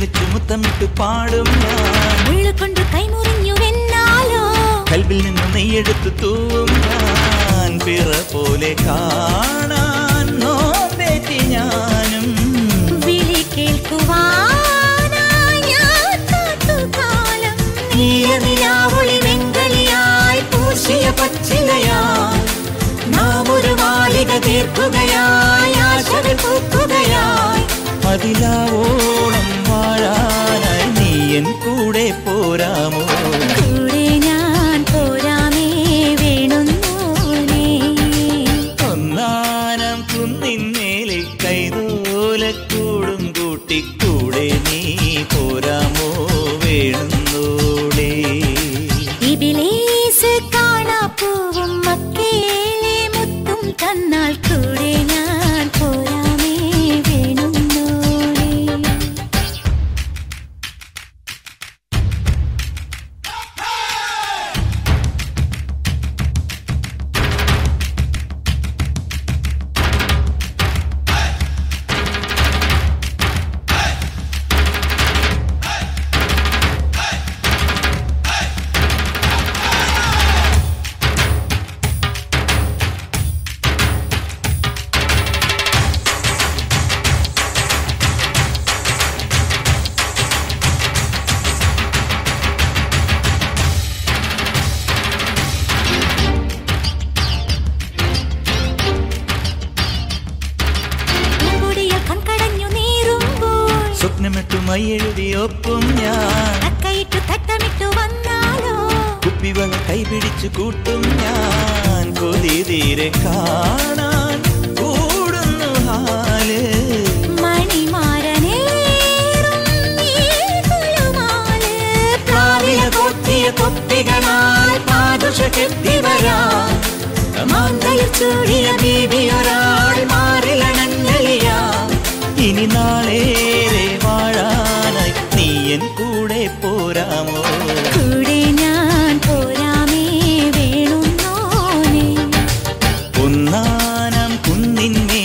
വെച്ച് മുത്തമിട്ട് പാടും ഞാൻ. മുള്ളുകൊണ്ട് കൈമുറിഞ്ഞുവെന്നാലോ കൽവിൽ നിന്ന് നെയ്യെടുത്ത് തൂവും ഞാൻ. പിറ പോലെ കാണാൻ നോമ്പേറ്റി ഞാനും വിളി കേൾക്കുവാനായി ഞാൻ കാത്തുകാലം. നീലനിലാവൊളി വെങ്കളിയായി പൂശിയ പച്ചിലയായി നാം ഒരു മാളിക തീർക്കുകയായി ആശകൾ പൂക്കുകയായി. അതിലാവോളം വാഴാനായി നീ എൻ കൂടെ പോരാമോ? കൂടെ ഞാൻ പോരാമേ വേണുന്നോനേ. ഒന്നാനം കുന്നിന്മേലെ കൈതോലക്കൂടും കൂട്ടിക്കൂടെ നീ പോരാമോ വേണുന്നോളേ? ഇബിലീസ് കാണാപ്പൂവും മക്കേലെ മുത്തും തന്നാൽ കൂടെ ഞാൻ പോരാമേ വേണുന്നോനേ. സ്വപ്നമിട്ടു മൈയെഴുതി ഒപ്പും ഞാൻ. തക്കയിട്ടു തട്ടമിട്ടു വന്നാലോ കുപ്പിവള കൈപിടിച്ചു കൂട്ടും ഞാൻ. കൊതി തീരെ കാണാൻ കൂടുന്നു ഹാല്. മണിമാരനേറും ഈ കുലുമാല്. കാവില കൊത്തിയ കൊപ്പികളാൽ പാദുഷ കെട്ടിവരാൻ. മാന്തയിൽ ചൂടിയ ബീബിയൊരാൾ മാറിലണഞ്ഞലിയാ. ഇനി നാളേറെ വാഴാനായി നീ എൻ കൂടെ പോരാമോ? കൂടെ ഞാൻ പോരാമേ വേണുന്നോനേ. ഒന്നാനം കുന്നിന്മേൽ